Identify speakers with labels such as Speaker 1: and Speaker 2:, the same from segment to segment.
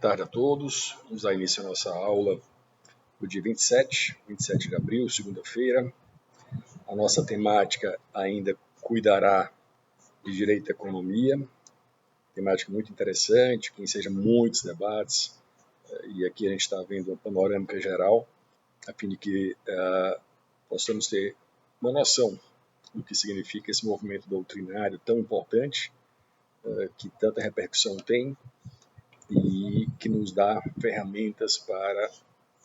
Speaker 1: tarde a todos. Vamos dar início à nossa aula do dia 27 de abril, segunda-feira. A nossa temática ainda cuidará de direito à economia, temática muito interessante, que enseja muitos debates, e aqui a gente está vendo uma panorâmica geral, a fim de que possamos ter uma noção do que significa esse movimento doutrinário tão importante, que tanta repercussão tem, e que nos dá ferramentas para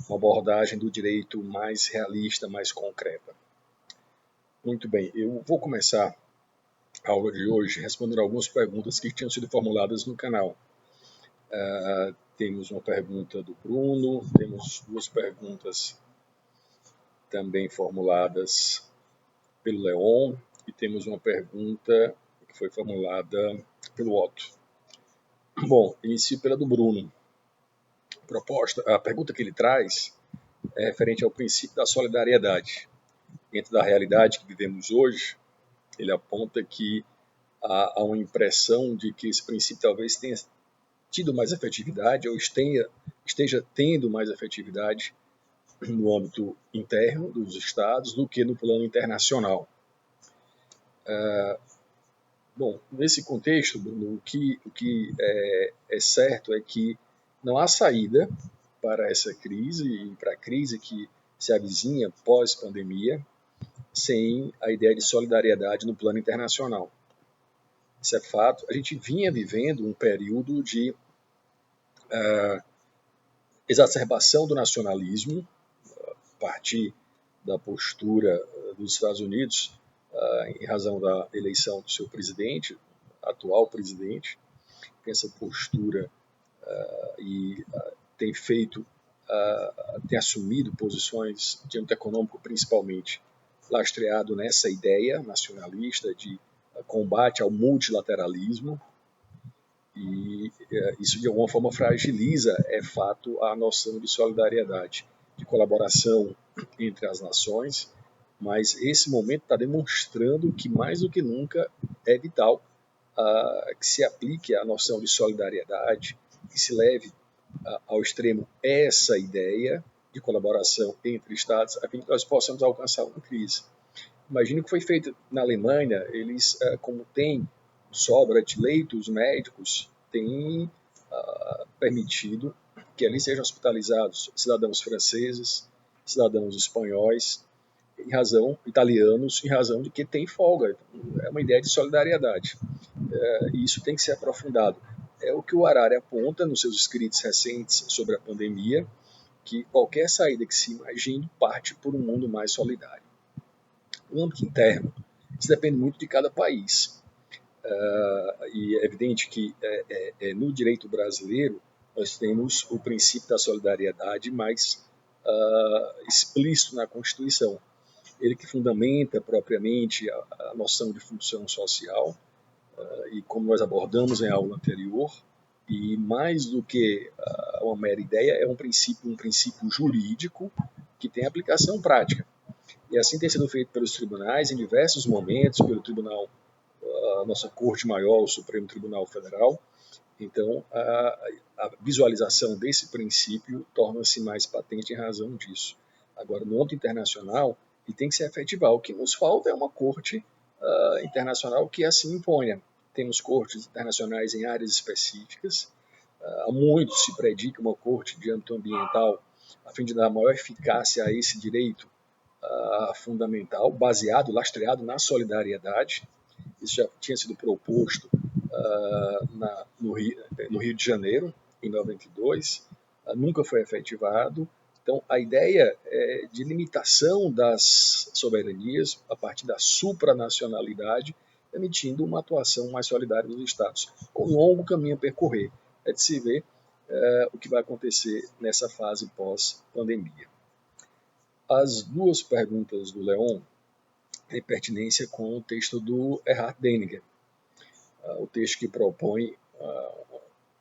Speaker 1: uma abordagem do direito mais realista, mais concreta. Muito bem, eu vou começar a aula de hoje respondendo algumas perguntas que tinham sido formuladas no canal. Temos uma pergunta do Bruno, temos duas perguntas também formuladas pelo Leon e temos uma pergunta que foi formulada pelo Otto. Bom, inicio pela do Bruno. A pergunta que ele traz é referente ao princípio da solidariedade. Dentro da realidade que vivemos hoje, ele aponta que há uma impressão de que esse princípio talvez tenha tido mais efetividade ou esteja tendo mais efetividade no âmbito interno dos estados do que no plano internacional. Bom, nesse contexto, Bruno, o que é certo é que não há saída para essa crise e para a crise que se avizinha pós-pandemia sem a ideia de solidariedade no plano internacional. Isso é fato. A gente vinha vivendo um período de exacerbação do nacionalismo, a partir da postura dos Estados Unidos, em razão da eleição do seu presidente, atual presidente, tem essa postura e tem assumido posições de âmbito econômico, principalmente lastreado nessa ideia nacionalista de combate ao multilateralismo, e isso de alguma forma fragiliza, é fato, a noção de solidariedade, de colaboração entre as nações, mas esse momento está demonstrando que mais do que nunca é vital que se aplique a noção de solidariedade, que se leve ao extremo essa ideia de colaboração entre Estados, a fim de que nós possamos alcançar uma crise. Imagine o que foi feito na Alemanha. Eles, como tem sobra de leitos médicos, têm permitido que ali sejam hospitalizados cidadãos franceses, cidadãos espanhóis, italianos, em razão de que tem folga. É uma ideia de solidariedade. E isso tem que ser aprofundado. É o que o Harari aponta nos seus escritos recentes sobre a pandemia, que qualquer saída que se imagine parte por um mundo mais solidário. No âmbito interno, isso depende muito de cada país. E é evidente que no direito brasileiro nós temos o princípio da solidariedade mais explícito na Constituição. Ele que fundamenta propriamente a noção de função social, e como nós abordamos em aula anterior, e mais do que uma mera ideia, é um princípio jurídico que tem aplicação prática. E assim tem sido feito pelos tribunais em diversos momentos, pelo tribunal, a nossa Corte Maior, o Supremo Tribunal Federal. Então, a visualização desse princípio torna-se mais patente em razão disso. Agora, no âmbito internacional, ele tem que se efetivar. O que nos falta é uma corte internacional que assim imponha. Temos cortes internacionais em áreas específicas. Há muito se predica uma corte de âmbito ambiental a fim de dar maior eficácia a esse direito fundamental, baseado, lastreado na solidariedade. Isso já tinha sido proposto no Rio de Janeiro, em 92, nunca foi efetivado. Então, a ideia é de limitação das soberanias a partir da supranacionalidade, permitindo uma atuação mais solidária dos Estados. Um longo caminho a percorrer. É de se ver o que vai acontecer nessa fase pós-pandemia. As duas perguntas do Leon têm pertinência com o texto do Erhard Deniger, o texto que propõe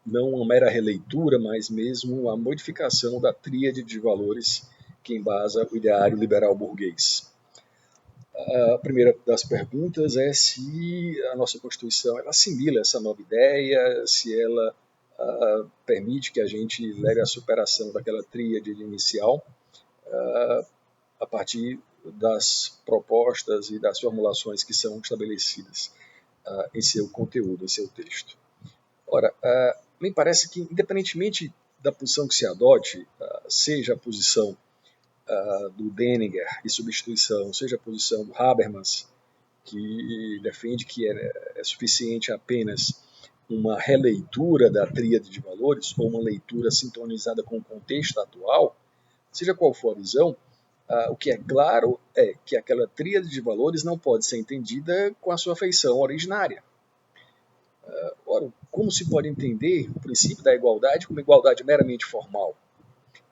Speaker 1: não uma mera releitura, mas mesmo a modificação da tríade de valores que embasa o ideário liberal burguês. A primeira das perguntas é se a nossa Constituição ela assimila essa nova ideia, se ela permite que a gente leve à superação daquela tríade inicial a partir das propostas e das formulações que são estabelecidas em seu conteúdo, em seu texto. Ora, me parece que, independentemente da posição que se adote, seja a posição do Denninger e substituição, seja a posição do Habermas, que defende que é suficiente apenas uma releitura da tríade de valores ou uma leitura sintonizada com o contexto atual, seja qual for a visão, o que é claro é que aquela tríade de valores não pode ser entendida com a sua feição originária. Ora, como se pode entender o princípio da igualdade como igualdade meramente formal,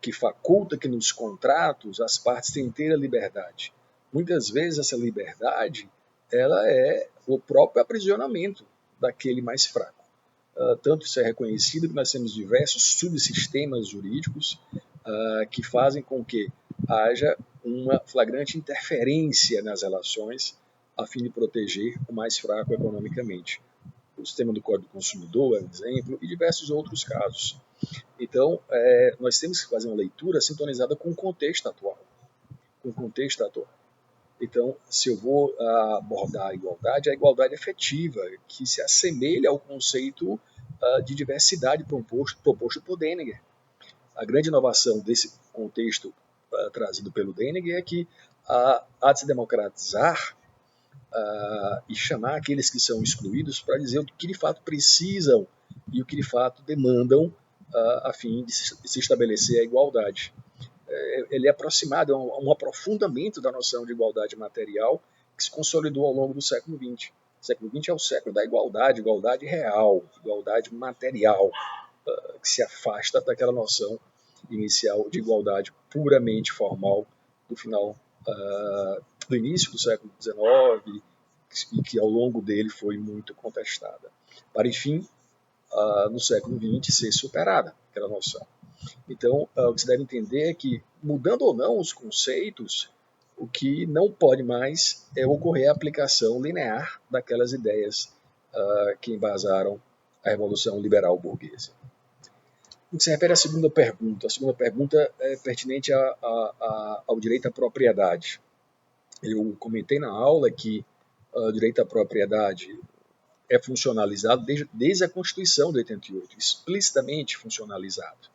Speaker 1: que faculta que nos contratos as partes tenham inteira liberdade? Muitas vezes essa liberdade ela é o próprio aprisionamento daquele mais fraco. Tanto isso é reconhecido que nós temos diversos subsistemas jurídicos que fazem com que haja uma flagrante interferência nas relações a fim de proteger o mais fraco economicamente. O sistema do Código do Consumidor é um exemplo e diversos outros casos. Então, nós temos que fazer uma leitura sintonizada com o contexto atual. Então, se eu vou abordar a igualdade efetiva, que se assemelha ao conceito de diversidade proposto por Denninger. A grande inovação desse contexto trazido pelo Denninger é que há de se democratizar e chamar aqueles que são excluídos para dizer o que de fato precisam e o que de fato demandam a fim de se estabelecer a igualdade. Ele é aproximado, é um aprofundamento da noção de igualdade material que se consolidou ao longo do século XX. O século XX é o século da igualdade real, igualdade material, que se afasta daquela noção inicial de igualdade puramente formal do final do início do século XIX e que ao longo dele foi muito contestada, para enfim no século XX ser superada aquela noção. Então, o que se deve entender é que, mudando ou não os conceitos, o que não pode mais é ocorrer a aplicação linear daquelas ideias que embasaram a Revolução Liberal Burguesa. No que se refere à segunda pergunta é pertinente ao direito à propriedade. Eu comentei na aula que o direito à propriedade é funcionalizado desde a Constituição de 88, explicitamente funcionalizado.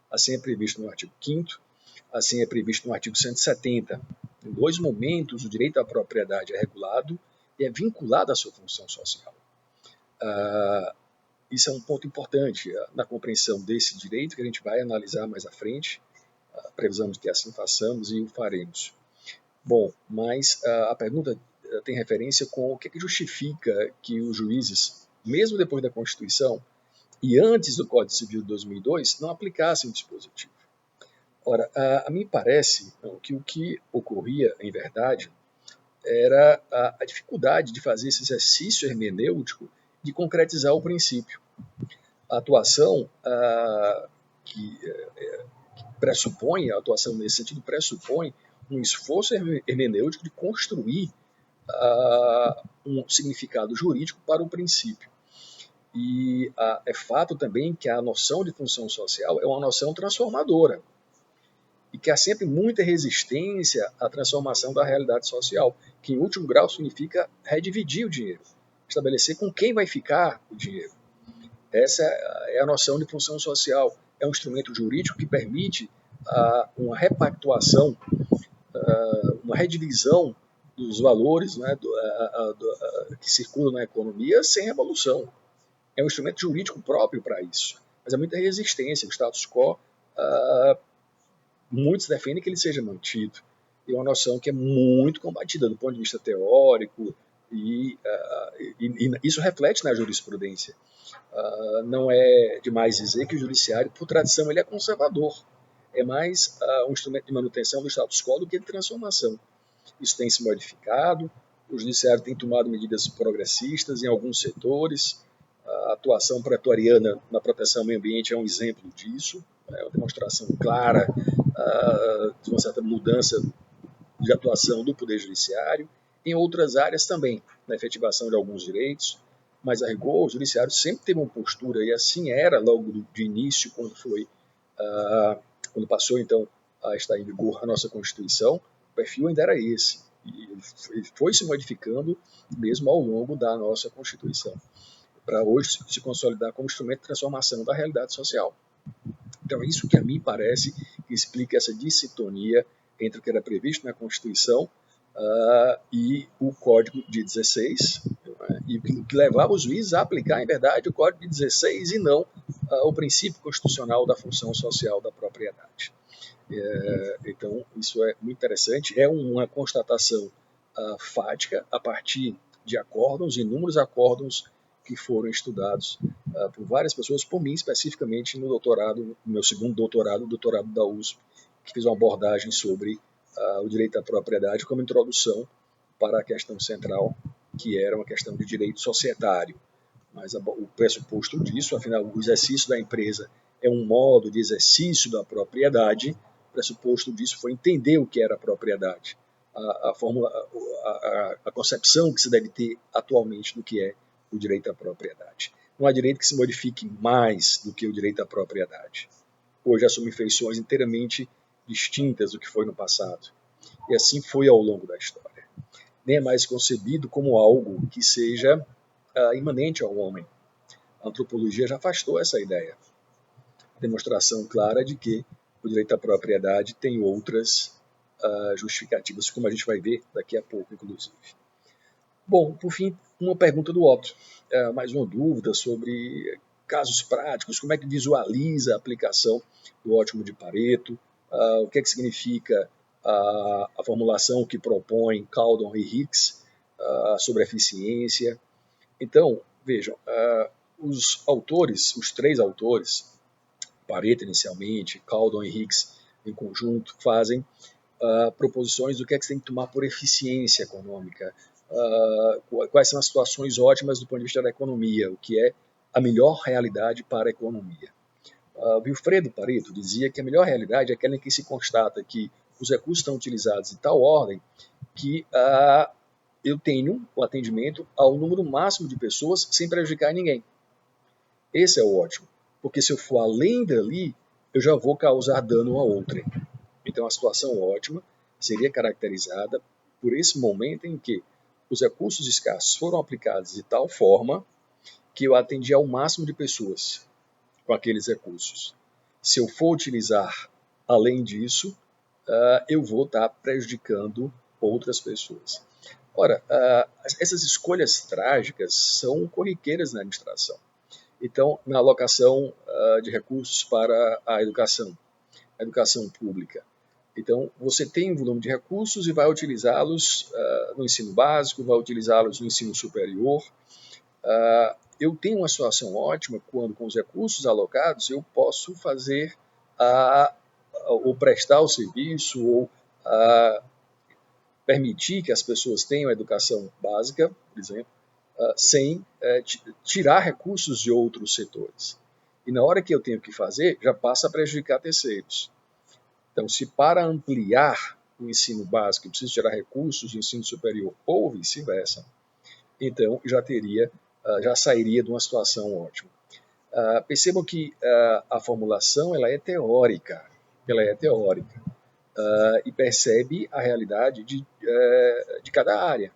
Speaker 1: Assim é previsto no artigo 5º, assim é previsto no artigo 170. Em dois momentos, o direito à propriedade é regulado e é vinculado à sua função social. Isso é um ponto importante na compreensão desse direito, que a gente vai analisar mais à frente. Precisamos que assim façamos e o faremos. Bom, mas a pergunta tem referência com o que justifica que os juízes, mesmo depois da Constituição e antes do Código Civil de 2002, não aplicassem o dispositivo. Ora, a mim parece que o que ocorria, em verdade, era a dificuldade de fazer esse exercício hermenêutico de concretizar o princípio. A atuação que pressupõe, a atuação nesse sentido pressupõe um esforço hermenêutico de construir um significado jurídico para o princípio. E é fato também que a noção de função social é uma noção transformadora e que há sempre muita resistência à transformação da realidade social, que em último grau significa redividir o dinheiro, estabelecer com quem vai ficar o dinheiro. Essa é a noção de função social. É um instrumento jurídico que permite uma repactuação, uma redivisão dos valores, né, que circulam na economia sem revolução. É um instrumento jurídico próprio para isso. Mas há muita resistência. O status quo, muitos defendem que ele seja mantido. E é uma noção que é muito combatida do ponto de vista teórico, e isso reflete na jurisprudência. Não é demais dizer que o judiciário, por tradição, ele é conservador. É mais um instrumento de manutenção do status quo do que de transformação. Isso tem se modificado, o judiciário tem tomado medidas progressistas em alguns setores. A atuação pretoriana na proteção ao meio ambiente é um exemplo disso, é uma demonstração clara de uma certa mudança de atuação do Poder Judiciário. Em outras áreas também, na efetivação de alguns direitos, mas a rigor o judiciário sempre teve uma postura, e assim era logo de início, quando passou então a estar em vigor a nossa Constituição, o perfil ainda era esse, e ele foi se modificando mesmo ao longo da nossa Constituição, para hoje se consolidar como instrumento de transformação da realidade social. Então, é isso que a mim parece que explica essa dissintonia entre o que era previsto na Constituição e o Código de 16, e que levava os juízes a aplicar, em verdade, o Código de 16 e não o princípio constitucional da função social da propriedade. Então, isso é muito interessante. É uma constatação fática a partir de acórdãos, inúmeros acórdãos que foram estudados por várias pessoas, por mim especificamente no doutorado, no meu segundo doutorado, o doutorado da USP, que fiz uma abordagem sobre o direito à propriedade como introdução para a questão central, que era uma questão de direito societário. Mas o pressuposto disso, afinal, o exercício da empresa é um modo de exercício da propriedade. O pressuposto disso foi entender o que era a propriedade, a concepção que se deve ter atualmente do que é o direito à propriedade. Não há direito que se modifique mais do que o direito à propriedade. Hoje assume feições inteiramente distintas do que foi no passado. E assim foi ao longo da história. Nem é mais concebido como algo que seja imanente ao homem. A antropologia já afastou essa ideia. Demonstração clara de que o direito à propriedade tem outras justificativas, como a gente vai ver daqui a pouco, inclusive. Bom, por fim, uma pergunta do Otto. Mais uma dúvida sobre casos práticos, como é que visualiza a aplicação do ótimo de Pareto, o que é que significa a formulação que propõe Caldon e Hicks sobre eficiência. Então, vejam, os três autores, Pareto inicialmente, Caldon e Hicks em conjunto, fazem proposições do que é que se tem que tomar por eficiência econômica, quais são as situações ótimas do ponto de vista da economia, o que é a melhor realidade para a economia. Wilfredo Pareto dizia que a melhor realidade é aquela em que se constata que os recursos estão utilizados de tal ordem que eu tenho o atendimento ao número máximo de pessoas sem prejudicar ninguém. Esse é o ótimo, porque se eu for além dali, eu já vou causar dano a outrem. Então a situação ótima seria caracterizada por esse momento em que os recursos escassos foram aplicados de tal forma que eu atendi ao máximo de pessoas com aqueles recursos. Se eu for utilizar além disso, eu vou estar prejudicando outras pessoas. Ora, essas escolhas trágicas são corriqueiras na administração. Então, na alocação de recursos para a educação pública. Então, você tem um volume de recursos e vai utilizá-los no ensino básico, vai utilizá-los no ensino superior. Eu tenho uma situação ótima quando, com os recursos alocados, eu posso fazer ou prestar o serviço ou permitir que as pessoas tenham a educação básica, por exemplo, sem tirar recursos de outros setores. E na hora que eu tenho que fazer, já passa a prejudicar terceiros. Então, se para ampliar o ensino básico eu preciso tirar recursos do ensino superior ou vice-versa, então já sairia de uma situação ótima. Percebam que a formulação ela é teórica, e percebe a realidade de cada área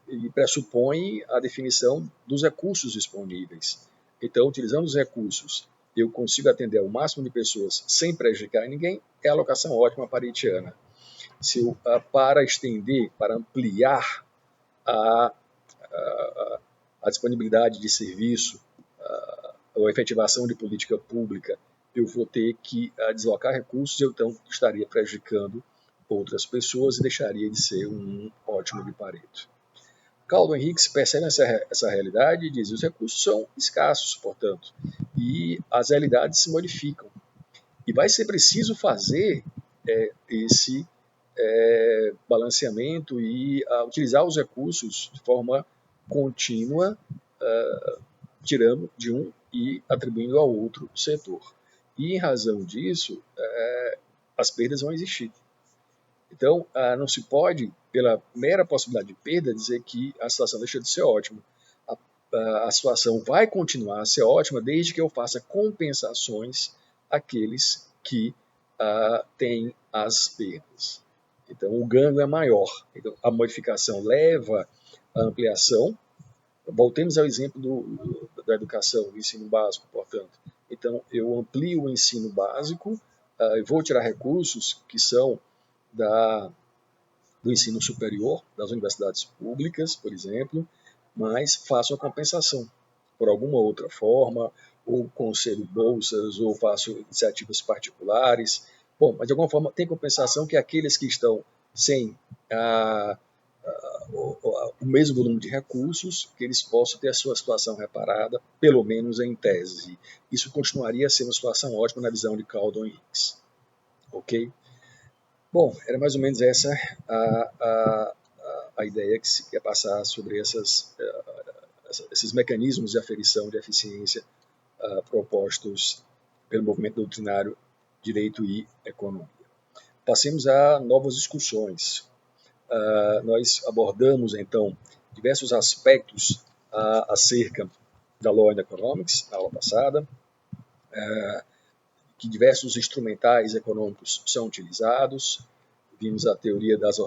Speaker 1: e pressupõe a definição dos recursos disponíveis. Então, utilizando os recursos, eu consigo atender ao máximo de pessoas sem prejudicar ninguém, é a alocação ótima paretiana. Se eu, para estender, para ampliar a disponibilidade de serviço, ou efetivação de política pública, eu vou ter que deslocar recursos, eu então estaria prejudicando outras pessoas e deixaria de ser um ótimo de Pareto. Caldon e Hicks percebem essa realidade e dizem que os recursos são escassos, portanto, e as realidades se modificam. E vai ser preciso fazer esse balanceamento e utilizar os recursos de forma contínua, tirando de um e atribuindo ao outro setor. E em razão disso, as perdas vão existir. Então, não se pode, pela mera possibilidade de perda, dizer que a situação deixa de ser ótima. a situação vai continuar a ser ótima desde que eu faça compensações àqueles que têm as perdas. Então, o ganho é maior. Então, a modificação leva à ampliação. Voltemos ao exemplo da educação, do ensino básico, portanto. Então, eu amplio o ensino básico, eu vou tirar recursos que são do ensino superior, das universidades públicas, por exemplo, mas faço a compensação por alguma outra forma, ou concedo bolsas, ou faço iniciativas particulares. Bom, mas de alguma forma tem compensação que aqueles que estão sem o mesmo volume de recursos, que eles possam ter a sua situação reparada, pelo menos em tese. Isso continuaria a ser uma situação ótima na visão de Caldwell Hicks. Ok? Bom, era mais ou menos essa a ideia que se quer passar sobre esses mecanismos de aferição de eficiência propostos pelo movimento doutrinário Direito e Economia. Passemos a novas discussões. Nós abordamos, então, diversos aspectos acerca da Law and Economics, na aula passada, que diversos instrumentais econômicos são utilizados. Vimos a teoria das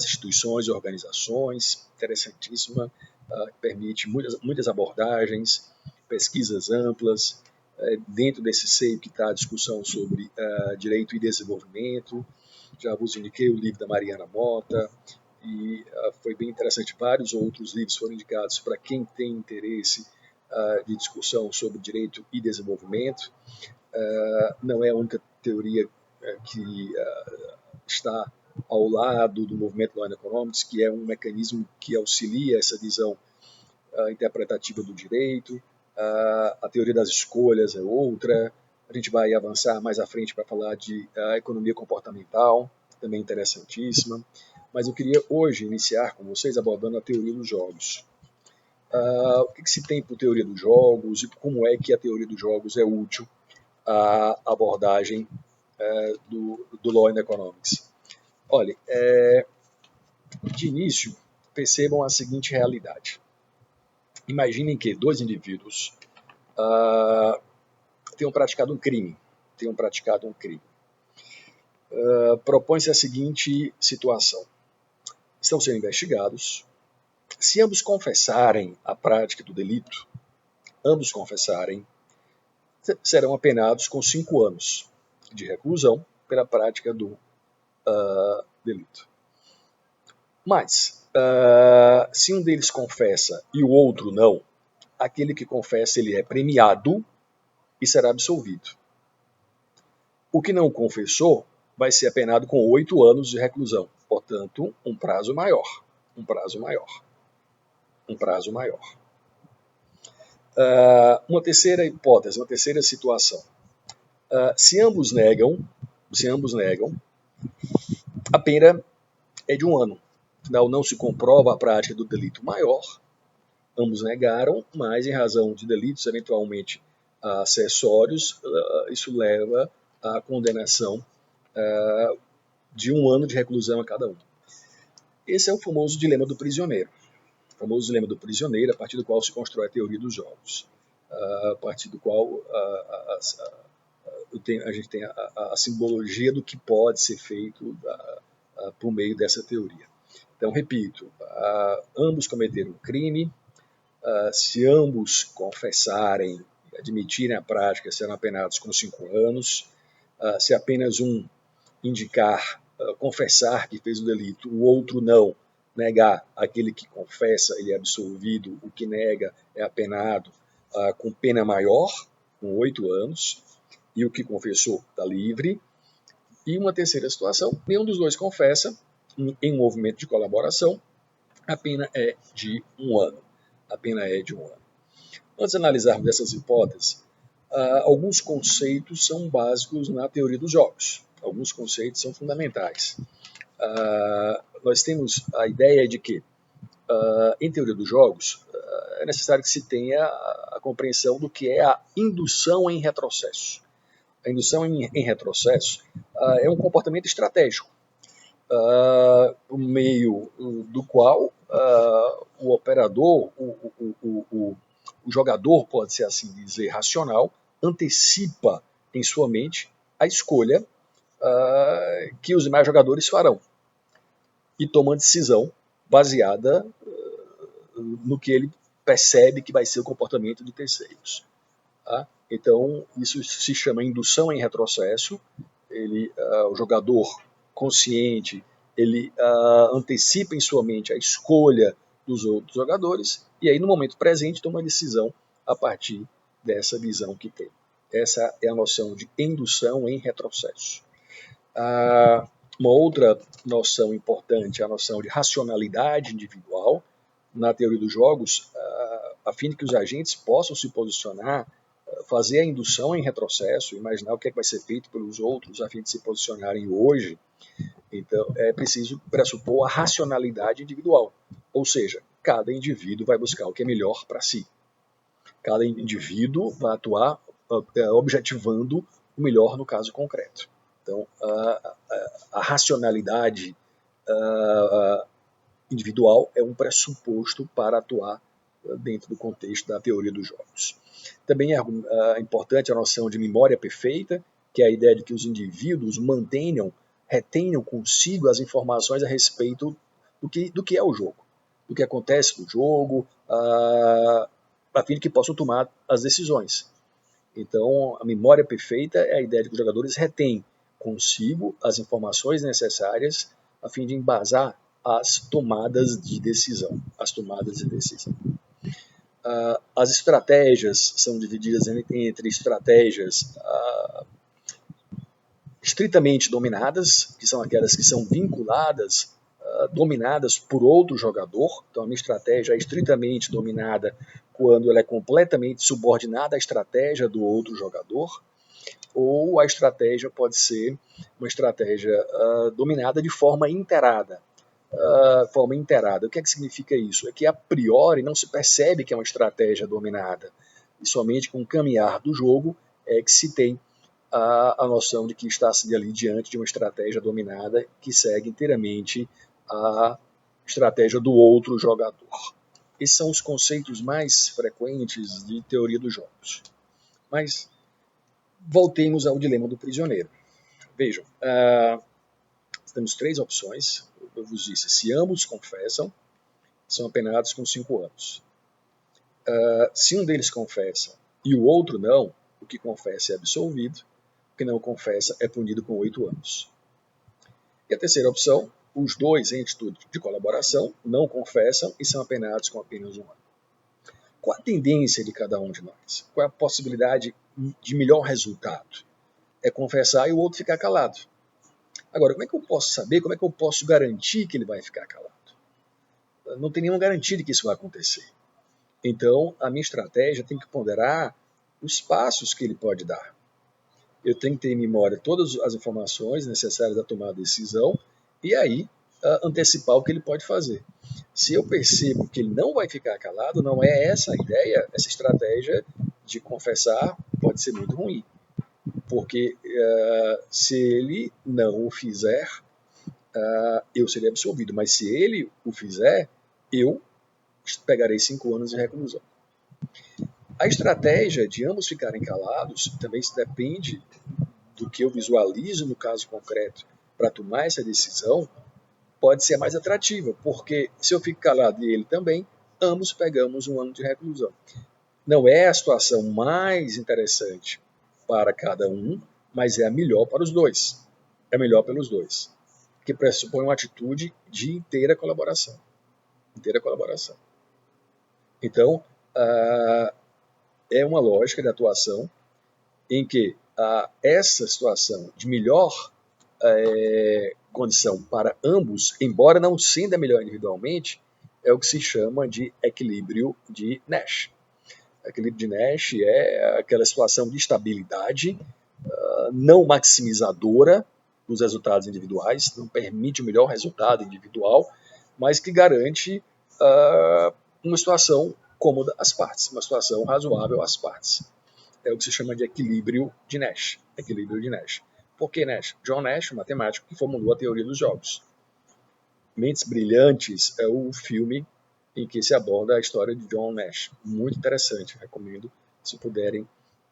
Speaker 1: instituições e organizações, interessantíssima, que permite muitas abordagens, pesquisas amplas. Dentro desse seio que está a discussão sobre direito e desenvolvimento. Já vos indiquei o livro da Mariana Mota, e foi bem interessante. Vários outros livros foram indicados para quem tem interesse de discussão sobre direito e desenvolvimento. Não é a única teoria que está ao lado do movimento Law and Economics, que é um mecanismo que auxilia essa visão interpretativa do direito. A teoria das escolhas é outra. A gente vai avançar mais à frente para falar de economia comportamental, também interessantíssima. Mas eu queria hoje iniciar com vocês abordando a teoria dos jogos. O que se tem por teoria dos jogos e como é que a teoria dos jogos é útil à abordagem do Law and Economics. Olha, de início, percebam a seguinte realidade. Imaginem que dois indivíduos tenham praticado um crime. Propõe-se a seguinte situação. Estão sendo investigados. Se ambos confessarem a prática do delito, serão apenados com 5 anos de reclusão pela prática do delito. Mas, se um deles confessa e o outro não, aquele que confessa ele é premiado e será absolvido. O que não confessou vai ser apenado com 8 anos de reclusão, portanto, um prazo maior. Uma terceira hipótese, uma terceira situação. Se ambos negam, a pena é de 1 ano. Afinal, não se comprova a prática do delito maior. Ambos negaram, mas em razão de delitos eventualmente acessórios, isso leva à condenação de 1 ano de reclusão a cada um. Esse é o famoso dilema do prisioneiro. A partir do qual se constrói a teoria dos jogos. A partir do qual a gente tem a simbologia do que pode ser feito por meio dessa teoria. Então, repito, ambos cometeram um crime. Se ambos confessarem e admitirem a prática, serão apenados com 5 anos. Se apenas um confessar que fez o delito, o outro não, negar, aquele que confessa, ele é absolvido, o que nega é apenado com pena maior, com 8 anos, e o que confessou está livre. E uma terceira situação, nenhum dos dois confessa, em um movimento de colaboração, a pena é de 1 ano. Antes de analisarmos essas hipóteses, alguns conceitos são básicos na teoria dos jogos. Alguns conceitos são fundamentais. Nós temos a ideia de que, em teoria dos jogos, é necessário que se tenha a compreensão do que é a indução em retrocesso. A indução em retrocesso é um comportamento estratégico, por meio do qual o operador, o jogador, pode-se assim dizer, racional, antecipa em sua mente a escolha que os demais jogadores farão e toma uma decisão baseada no que ele percebe que vai ser o comportamento de terceiros. Tá? Então, isso se chama indução em retrocesso. O jogador consciente, ele antecipa em sua mente a escolha dos outros jogadores e aí, no momento presente, toma uma decisão a partir dessa visão que tem. Essa é a noção de indução em retrocesso. Uma outra noção importante é a noção de racionalidade individual. Na teoria dos jogos, a fim de que os agentes possam se posicionar, fazer a indução em retrocesso, imaginar o que, vai ser feito pelos outros a fim de se posicionarem hoje. Então, é preciso pressupor a racionalidade individual. Ou seja, cada indivíduo vai buscar o que é melhor para si. Cada indivíduo vai atuar objetivando o melhor no caso concreto. Então, a racionalidade individual é um pressuposto para atuar dentro do contexto da teoria dos jogos. Também é importante a noção de memória perfeita, que é a ideia de que os indivíduos retenham consigo as informações a respeito do que é o jogo, do que acontece no jogo, a fim de que possam tomar as decisões. Então, a memória perfeita é a ideia de que os jogadores retêm consigo as informações necessárias a fim de embasar as tomadas de decisão. As estratégias são divididas entre estratégias estritamente dominadas, que são aquelas que são vinculadas, dominadas por outro jogador. Então, a minha estratégia é estritamente dominada quando ela é completamente subordinada à estratégia do outro jogador, ou a estratégia pode ser uma estratégia dominada de forma inteirada. O que significa isso? É que a priori não se percebe que é uma estratégia dominada, e somente com o caminhar do jogo é que se tem a noção de que está-se ali diante de uma estratégia dominada que segue inteiramente a estratégia do outro jogador. Esses são os conceitos mais frequentes de teoria dos jogos. Mas voltemos ao dilema do prisioneiro. Vejam, temos 3 opções. Eu vos disse, se ambos confessam, são apenados com 5 anos. Se um deles confessa e o outro não, o que confessa é absolvido, o que não confessa é punido com 8 anos. E a terceira opção, os dois, em atitude de colaboração, não confessam e são apenados com apenas 1 ano. Qual a tendência de cada um de nós? Qual é a possibilidade de melhor resultado? É confessar e o outro ficar calado. Agora, como é que eu posso saber, como é que eu posso garantir que ele vai ficar calado? Não tem nenhuma garantia de que isso vai acontecer. Então, a minha estratégia tem que ponderar os passos que ele pode dar. Eu tenho que ter em memória todas as informações necessárias à tomada de decisão e aí antecipar o que ele pode fazer. Se eu percebo que ele não vai ficar calado, não é essa a ideia, essa estratégia de confessar pode ser muito ruim. Porque se ele não o fizer, eu serei absolvido. Mas se ele o fizer, eu pegarei 5 anos de reclusão. A estratégia de ambos ficarem calados também depende do que eu visualizo no caso concreto para tomar essa decisão, pode ser mais atrativa, porque se eu fico calado e ele também, ambos pegamos 1 ano de reclusão. Não é a situação mais interessante para cada um, mas é a melhor para os dois. É melhor pelos dois, que pressupõe uma atitude de inteira colaboração. Então, é uma lógica de atuação em que essa situação de melhor condição para ambos, embora não sendo a melhor individualmente, é o que se chama de equilíbrio de Nash. O equilíbrio de Nash é aquela situação de estabilidade não maximizadora dos resultados individuais, não permite o melhor resultado individual, mas que garante uma situação cômoda às partes, uma situação razoável às partes. É o que se chama de equilíbrio de Nash. Por que Nash? John Nash, um matemático que formulou a teoria dos jogos. Mentes Brilhantes é o filme em que se aborda a história de John Nash. Muito interessante, recomendo se puderem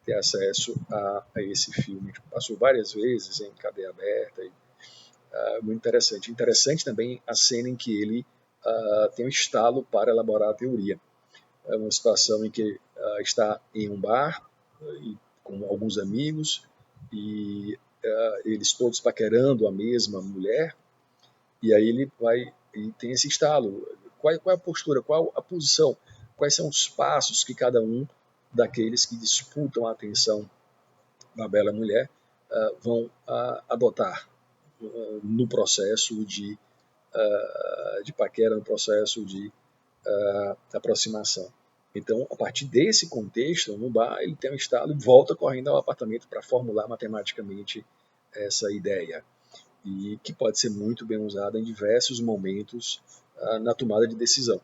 Speaker 1: ter acesso a esse filme. Passou várias vezes em cadeia aberta. Muito interessante. Interessante também a cena em que ele tem um estalo para elaborar a teoria. É uma situação em que está em um bar com alguns amigos e eles todos paquerando a mesma mulher, e aí ele vai e tem esse estalo. Qual é a postura, qual a posição, quais são os passos que cada um daqueles que disputam a atenção da bela mulher vão adotar no processo de paquera, no processo de aproximação. Então, a partir desse contexto, no bar, ele tem um estalo e volta correndo ao apartamento para formular matematicamente essa ideia, e que pode ser muito bem usada em diversos momentos na tomada de decisão.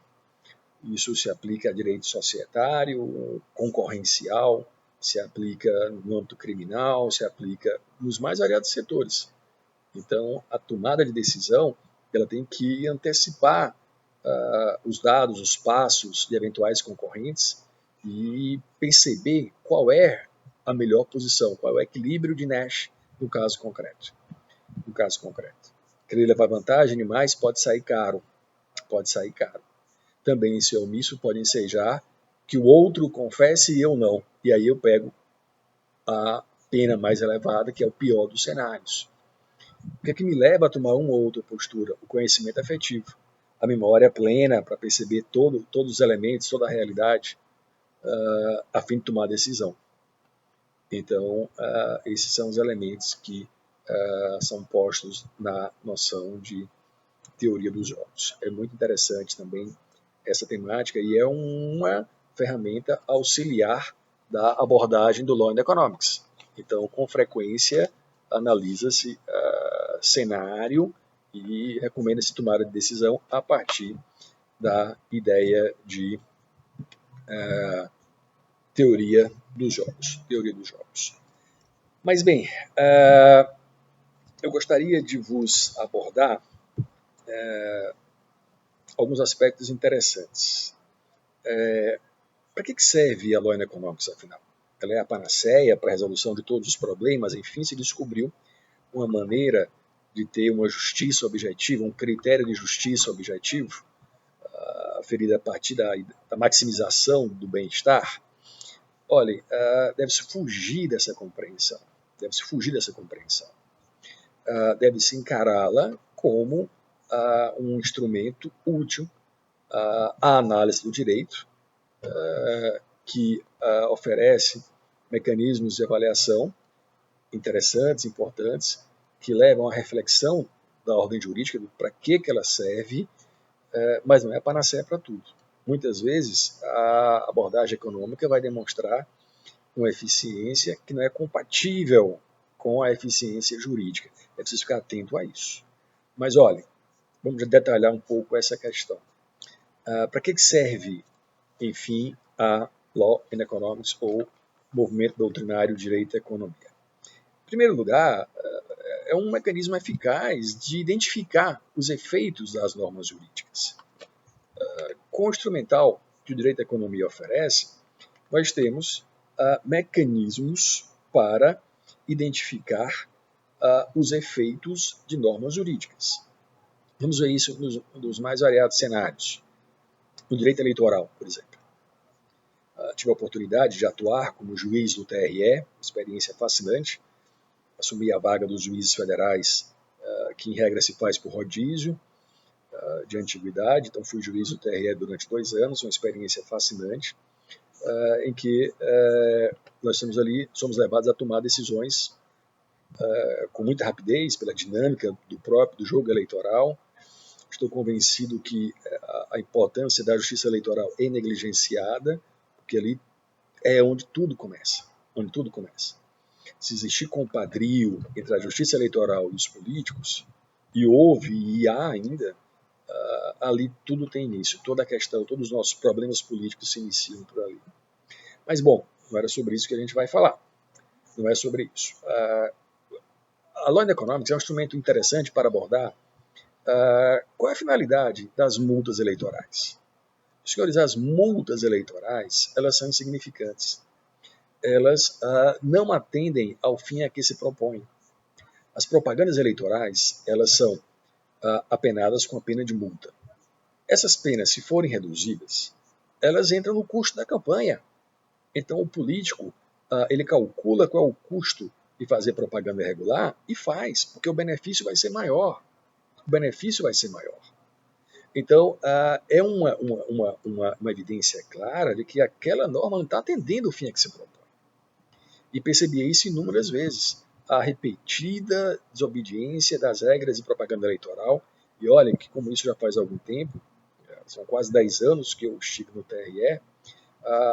Speaker 1: Isso se aplica a direito societário, concorrencial, se aplica no âmbito criminal, se aplica nos mais variados setores. Então, a tomada de decisão ela tem que antecipar os dados, os passos de eventuais concorrentes e perceber qual é a melhor posição, qual é o equilíbrio de Nash no caso concreto. No caso concreto, querer levar vantagem demais pode sair caro, pode sair caro. Também esse omisso pode ensejar que o outro confesse e eu não, e aí eu pego a pena mais elevada, que é o pior dos cenários. O que é que me leva a tomar uma ou outra postura? O conhecimento afetivo. A memória plena para perceber todos os elementos, toda a realidade, a fim de tomar decisão. Então, esses são os elementos que são postos na noção de teoria dos jogos. É muito interessante também essa temática e é uma ferramenta auxiliar da abordagem do Law and Economics. Então, com frequência, analisa-se cenário e recomenda-se tomar a decisão a partir da ideia de teoria dos jogos. Teoria dos jogos. Mas bem, eu gostaria de vos abordar alguns aspectos interessantes. Para que serve a Law and Economics, afinal? Ela é a panaceia para a resolução de todos os problemas? Enfim, se descobriu uma maneira de ter uma justiça objetiva, um critério de justiça objetivo, aferida a partir da maximização do bem-estar? Olha, deve-se fugir dessa compreensão. Deve-se fugir dessa compreensão. Deve-se encará-la como um instrumento útil à análise do direito, que oferece mecanismos de avaliação interessantes, importantes, que levam à reflexão da ordem jurídica, para que ela serve, mas não é a panaceia para tudo. Muitas vezes, a abordagem econômica vai demonstrar uma eficiência que não é compatível com a eficiência jurídica. É preciso ficar atento a isso. Mas, olha, vamos detalhar um pouco essa questão. Para que serve, enfim, a Law and Economics, ou movimento doutrinário Direito e Economia? Em primeiro lugar, é um mecanismo eficaz de identificar os efeitos das normas jurídicas. Com o instrumental que o Direito e Economia oferece, nós temos mecanismos para identificar os efeitos de normas jurídicas. Vamos ver isso nos mais variados cenários. No direito eleitoral, por exemplo. Tive a oportunidade de atuar como juiz do TRE, experiência fascinante. Assumi a vaga dos juízes federais, que em regra se faz por rodízio de antiguidade. Então fui juiz do TRE durante 2 anos, uma experiência fascinante, em que nós somos levados a tomar decisões com muita rapidez, pela dinâmica do jogo eleitoral. Estou convencido que a importância da justiça eleitoral é negligenciada, porque ali é onde tudo começa. Onde tudo começa. Se existir compadrio entre a justiça eleitoral e os políticos, e houve e há ainda, ali tudo tem início. Toda a questão, todos os nossos problemas políticos se iniciam por ali. Mas, bom, não era sobre isso que a gente vai falar. Não é sobre isso. A Law and Economics é um instrumento interessante para abordar Qual é a finalidade das multas eleitorais? Senhores, as multas eleitorais, elas são insignificantes. Elas não atendem ao fim a que se propõem. As propagandas eleitorais, elas são apenadas com a pena de multa. Essas penas, se forem reduzidas, elas entram no custo da campanha. Então, o político, ele calcula qual é o custo de fazer propaganda irregular e faz, porque o benefício vai ser maior. O benefício vai ser maior. Então, é uma evidência clara de que aquela norma não está atendendo o fim a que se propõe. E percebi isso inúmeras vezes. A repetida desobediência das regras de propaganda eleitoral. E olhem que, como isso já faz algum tempo, são quase 10 anos que eu estive no TRE,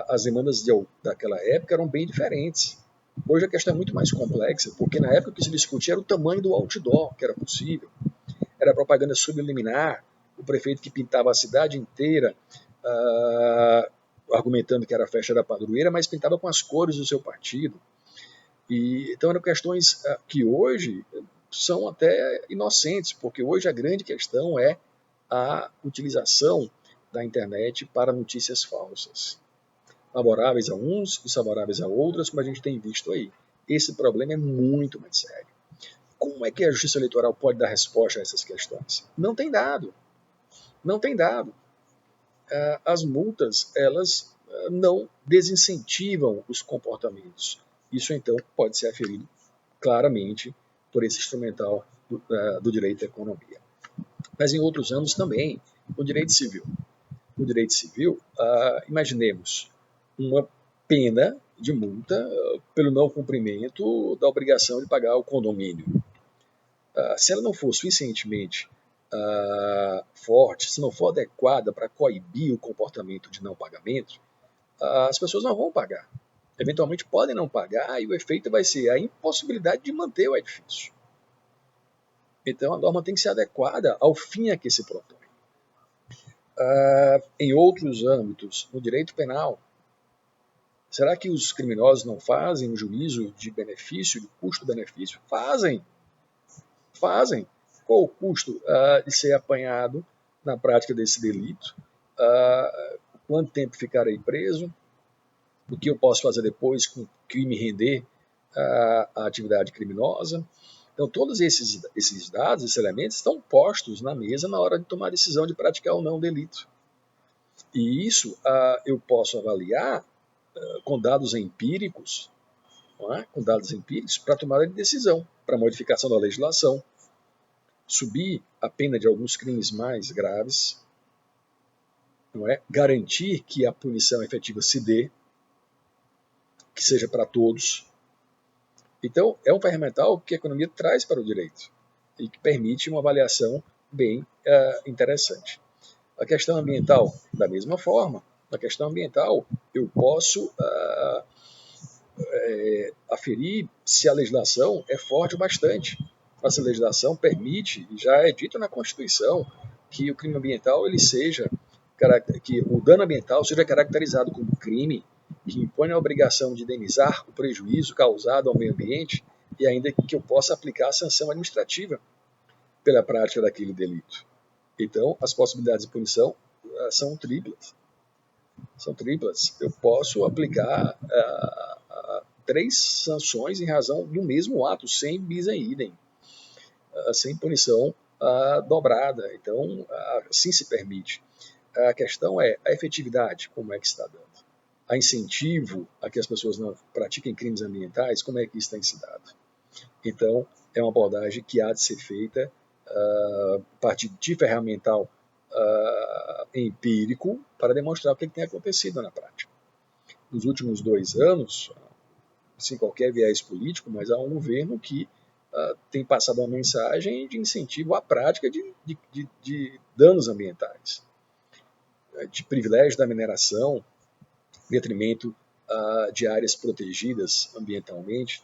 Speaker 1: as demandas daquela época eram bem diferentes. Hoje a questão é muito mais complexa, porque na época o que se discutia era o tamanho do outdoor que era possível. Era propaganda subliminar, o prefeito que pintava a cidade inteira, argumentando que era a festa da padroeira, mas pintava com as cores do seu partido. Então eram questões que hoje são até inocentes, porque hoje a grande questão é a utilização da internet para notícias falsas, favoráveis a uns e desfavoráveis a outros, como a gente tem visto aí. Esse problema é muito mais sério. Como é que a Justiça Eleitoral pode dar resposta a essas questões? Não tem dado. Não tem dado. As multas, elas não desincentivam os comportamentos. Isso, então, pode ser aferido claramente por esse instrumental do direito à economia. Mas em outros anos também, o direito civil. No direito civil, imaginemos uma pena de multa pelo não cumprimento da obrigação de pagar o condomínio. Se ela não for suficientemente forte, se não for adequada para coibir o comportamento de não pagamento, as pessoas não vão pagar. Eventualmente podem não pagar e o efeito vai ser a impossibilidade de manter o edifício. Então a norma tem que ser adequada ao fim a que se propõe. Em outros âmbitos, no direito penal, será que os criminosos não fazem um juízo de benefício, de custo-benefício? Fazem. Qual o custo de ser apanhado na prática desse delito? Quanto tempo ficarei preso? O que eu posso fazer depois com o crime render a atividade criminosa? Então, todos esses dados, esses elementos, estão postos na mesa na hora de tomar a decisão de praticar ou não o delito. E isso eu posso avaliar com dados empíricos, para tomada de decisão, para modificação da legislação, subir a pena de alguns crimes mais graves, garantir que a punição efetiva se dê, que seja para todos. Então, é um ferramental que a economia traz para o direito e que permite uma avaliação bem interessante. A questão ambiental, da mesma forma. Na questão ambiental, eu posso aferir se a legislação é forte o bastante. Essa legislação permite, e já é dito na Constituição, que o crime ambiental que o dano ambiental seja caracterizado como crime que impõe a obrigação de indenizar o prejuízo causado ao meio ambiente e ainda que eu possa aplicar a sanção administrativa pela prática daquele delito. Então, as possibilidades de punição são triplas. Eu posso aplicar 3 sanções em razão do mesmo ato, sem bis in idem, sem punição dobrada. Então, assim se permite. A questão é a efetividade, como é que está dando. A incentivo a que as pessoas não pratiquem crimes ambientais, como é que isso tem se dado. Então, é uma abordagem que há de ser feita a partir de ferramental empírico para demonstrar o que tem acontecido na prática. Nos últimos 2 anos, sem qualquer viés político, mas há um governo que tem passado uma mensagem de incentivo à prática de danos ambientais, de privilégio da mineração, em detrimento de áreas protegidas ambientalmente.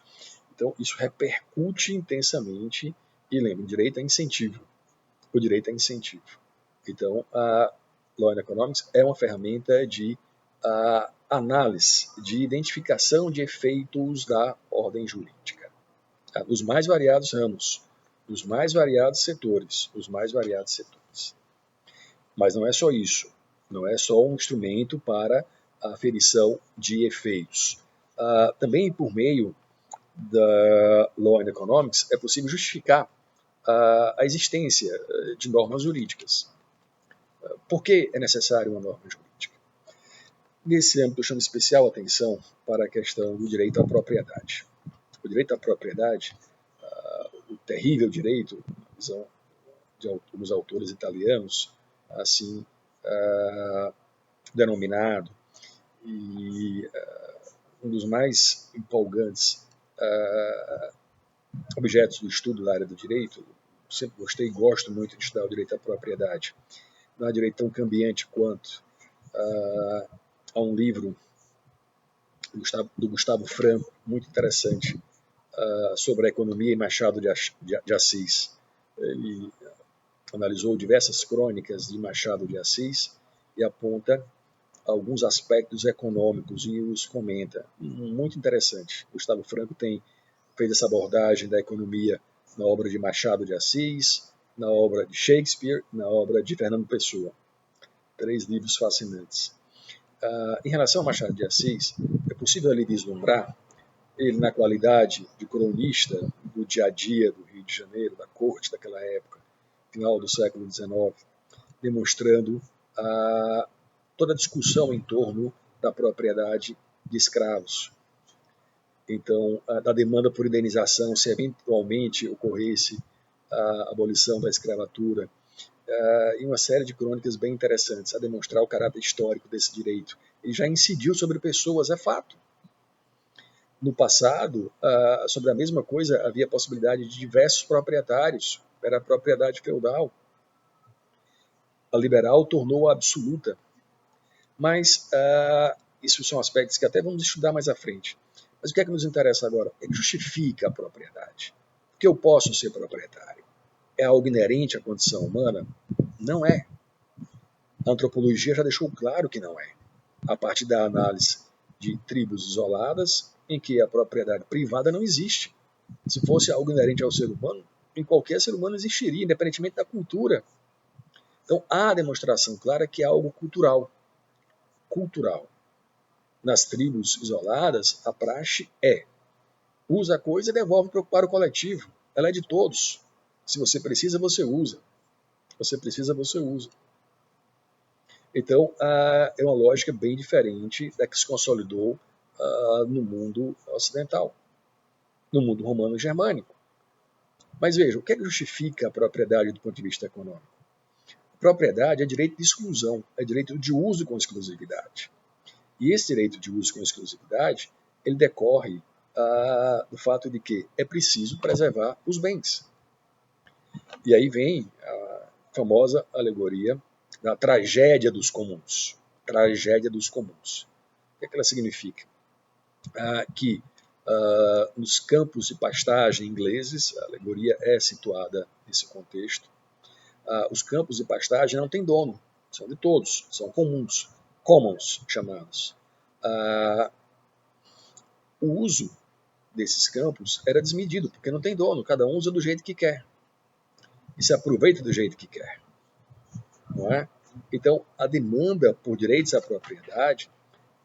Speaker 1: Então, isso repercute intensamente e lembra, o direito é incentivo. Então, a Law and Economics é uma ferramenta de análise, de identificação de efeitos da ordem jurídica, nos mais variados ramos, os mais variados setores, Mas não é só isso, não é só um instrumento para a aferição de efeitos. Também por meio da Law and Economics é possível justificar a existência de normas jurídicas. Por que é necessária uma norma jurídica? Nesse âmbito, eu chamo especial atenção para a questão do direito à propriedade. O direito à propriedade, o terrível direito, na visão de alguns autores italianos, assim denominado, e um dos mais empolgantes objetos do estudo da área do direito. Sempre gostei e gosto muito de estudar o direito à propriedade. Não é direito tão cambiante quanto há um livro do Gustavo Franco, muito interessante, sobre a economia, e Machado de Assis. Ele analisou diversas crônicas de Machado de Assis e aponta alguns aspectos econômicos e os comenta. Muito interessante. Gustavo Franco fez essa abordagem da economia na obra de Machado de Assis, na obra de Shakespeare, na obra de Fernando Pessoa. 3 livros fascinantes. Em relação a Machado de Assis, é possível ali vislumbrar ele na qualidade de cronista do dia a dia do Rio de Janeiro, da corte daquela época, final do século XIX, demonstrando toda a discussão em torno da propriedade de escravos. Então, da demanda por indenização, se eventualmente ocorresse a abolição da escravatura, e uma série de crônicas bem interessantes a demonstrar o caráter histórico desse direito. Ele já incidiu sobre pessoas, é fato. No passado, sobre a mesma coisa, havia a possibilidade de diversos proprietários, era a propriedade feudal. A liberal tornou-a absoluta. Mas isso são aspectos que até vamos estudar mais à frente. Mas o que é que nos interessa agora? O que justifica a propriedade? Porque eu posso ser proprietário. É algo inerente à condição humana? Não é. A antropologia já deixou claro que não é. A partir da análise de tribos isoladas, em que a propriedade privada não existe. Se fosse algo inerente ao ser humano, em qualquer ser humano existiria, independentemente da cultura. Então, há a demonstração clara que é algo cultural. Nas tribos isoladas, a praxe usa a coisa e devolve para o coletivo. Ela é de todos. Se você precisa, você usa. Se você precisa, você usa. Então, é uma lógica bem diferente da que se consolidou no mundo ocidental, no mundo romano-germânico. Mas veja, o que é que justifica a propriedade do ponto de vista econômico? A propriedade é direito de exclusão, é direito de uso com exclusividade. E esse direito de uso com exclusividade, ele decorre do fato de que é preciso preservar os bens. E aí vem a famosa alegoria da tragédia dos comuns. Tragédia dos comuns. O que é que ela significa? Que nos campos de pastagem ingleses, a alegoria é situada nesse contexto, os campos de pastagem não têm dono, são de todos, são comuns, commons chamados. O uso desses campos era desmedido, porque não tem dono, cada um usa do jeito que quer e se aproveita do jeito que quer. Não é? Então, a demanda por direitos à propriedade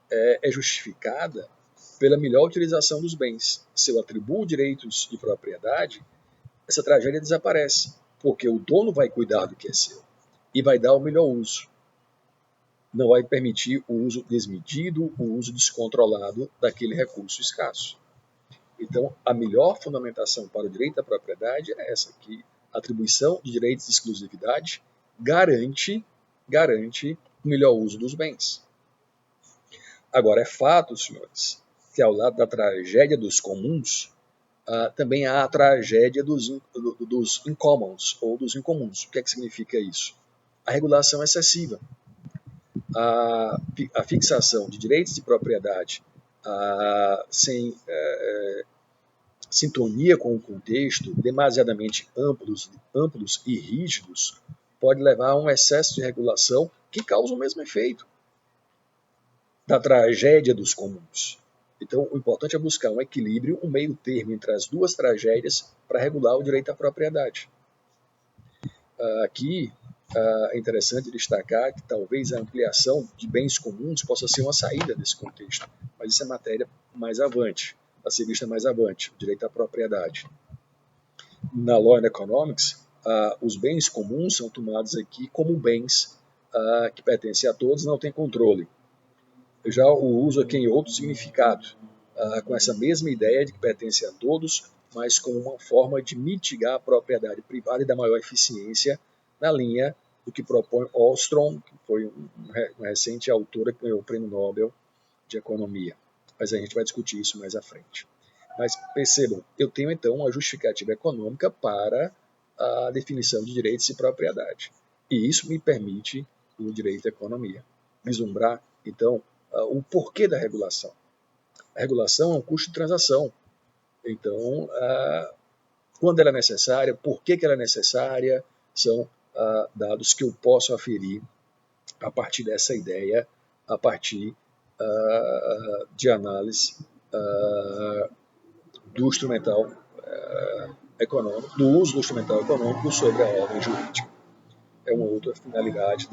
Speaker 1: é justificada pela melhor utilização dos bens. Se eu atribuo direitos de propriedade, essa tragédia desaparece, porque o dono vai cuidar do que é seu e vai dar o melhor uso. Não vai permitir o uso desmedido, o uso descontrolado daquele recurso escasso. Então, a melhor fundamentação para o direito à propriedade é essa, que a atribuição de direitos de exclusividade garante o melhor uso dos bens. Agora, é fato, senhores, que ao lado da tragédia dos comuns, também há a tragédia dos incommons, ou dos incomuns. O que é que significa isso? A regulação excessiva. A fixação de direitos de propriedade sem sintonia com o contexto, demasiadamente amplos e rígidos, pode levar a um excesso de regulação que causa o mesmo efeito da tragédia dos comuns. Então, o importante é buscar um equilíbrio, um meio termo entre as duas tragédias para regular o direito à propriedade. Aqui é interessante destacar que talvez a ampliação de bens comuns possa ser uma saída desse contexto, mas isso é matéria mais avante, a ser vista mais avante, o direito à propriedade. Na Law and Economics, os bens comuns são tomados aqui como bens que pertencem a todos e não têm controle. Eu já o uso aqui em outro significado, com essa mesma ideia de que pertence a todos, mas como uma forma de mitigar a propriedade privada e dar maior eficiência na linha do que propõe Ostrom, que foi uma recente autora que ganhou o Prêmio Nobel de Economia. Mas a gente vai discutir isso mais à frente. Mas percebam, eu tenho então uma justificativa econômica para a definição de direitos e propriedade. E isso me permite o direito à economia. Vislumbrar, então, o porquê da regulação. A regulação é um custo de transação. Então, quando ela é necessária, por que ela é necessária, são dados que eu posso aferir a partir dessa ideia, a partir de análise do instrumental econômico, do uso do instrumental econômico sobre a ordem jurídica. É uma outra finalidade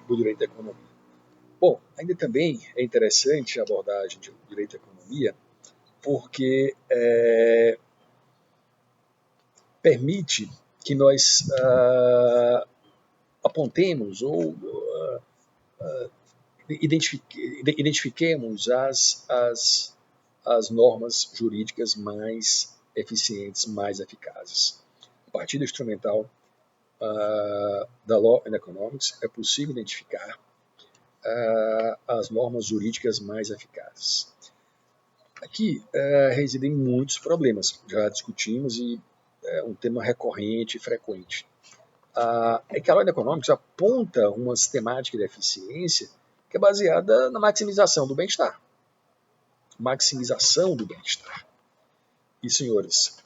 Speaker 1: do direito à economia. Bom, ainda também é interessante a abordagem do direito à economia, porque permite que nós apontemos ou identifiquemos as normas jurídicas mais eficientes, mais eficazes. A partir do instrumental da Law and Economics, é possível identificar as normas jurídicas mais eficazes. Aqui residem muitos problemas, já discutimos, e é um tema recorrente e frequente. É que a Law and Economics aponta uma sistemática de eficiência que é baseada na maximização do bem-estar. Maximização do bem-estar. E, senhores,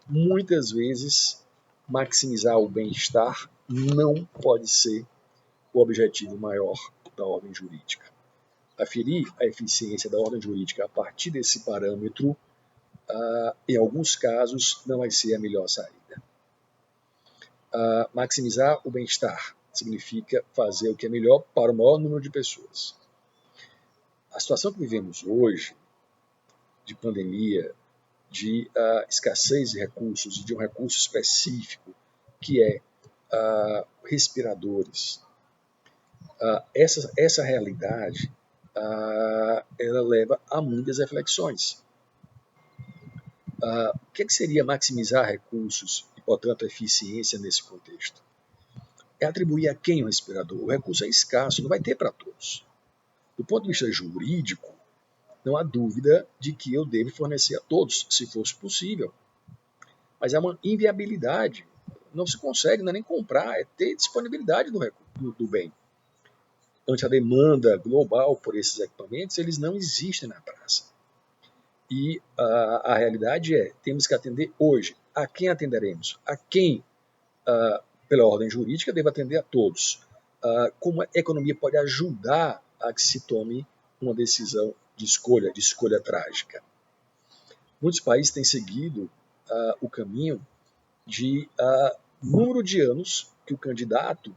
Speaker 1: muitas vezes maximizar o bem-estar não pode ser o objetivo maior da ordem jurídica. Aferir a eficiência da ordem jurídica a partir desse parâmetro, em alguns casos, não vai ser a melhor saída. Maximizar o bem-estar significa fazer o que é melhor para o maior número de pessoas. A situação que vivemos hoje, de pandemia, de escassez de recursos e de um recurso específico, que é respiradores, essa realidade ela leva a muitas reflexões. O que seria maximizar recursos e, portanto, eficiência nesse contexto? É atribuir a quem o respirador? O recurso é escasso, não vai ter para todos. Do ponto de vista jurídico, não há dúvida de que eu devo fornecer a todos, se fosse possível. Mas é uma inviabilidade. Não se consegue, não é nem comprar, é ter disponibilidade do bem. Ante a demanda global por esses equipamentos, eles não existem na praça. E a realidade é, temos que atender hoje. A quem atenderemos? A quem, pela ordem jurídica, deve atender a todos. Como a economia pode ajudar a que se tome uma decisão de escolha trágica. Muitos países têm seguido o caminho de número de anos que o candidato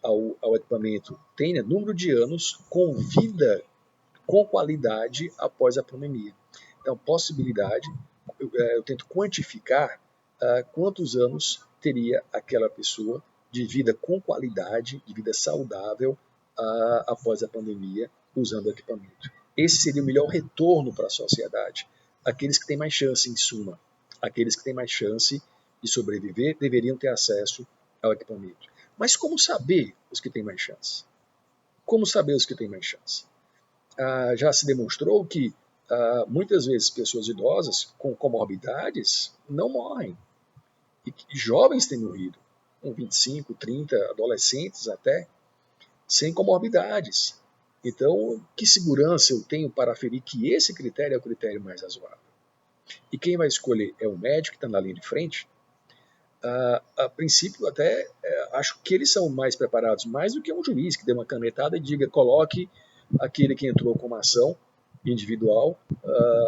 Speaker 1: ao equipamento tenha, número de anos com vida, com qualidade após a pandemia. Então, possibilidade, eu tento quantificar quantos anos teria aquela pessoa de vida com qualidade, de vida saudável após a pandemia, usando o equipamento. Esse seria o melhor retorno para a sociedade. Aqueles que têm mais chance, em suma, aqueles que têm mais chance de sobreviver deveriam ter acesso ao equipamento. Mas como saber os que têm mais chance? Como saber os que têm mais chance? Já se demonstrou que muitas vezes pessoas idosas com comorbidades não morrem. E jovens têm morrido, com 25, 30, adolescentes até, sem comorbidades. Então, que segurança eu tenho para aferir que esse critério é o critério mais razoável? E quem vai escolher é o médico que está na linha de frente? A princípio, até acho que eles são mais preparados, mais do que um juiz que dê uma canetada e diga, coloque aquele que entrou com uma ação individual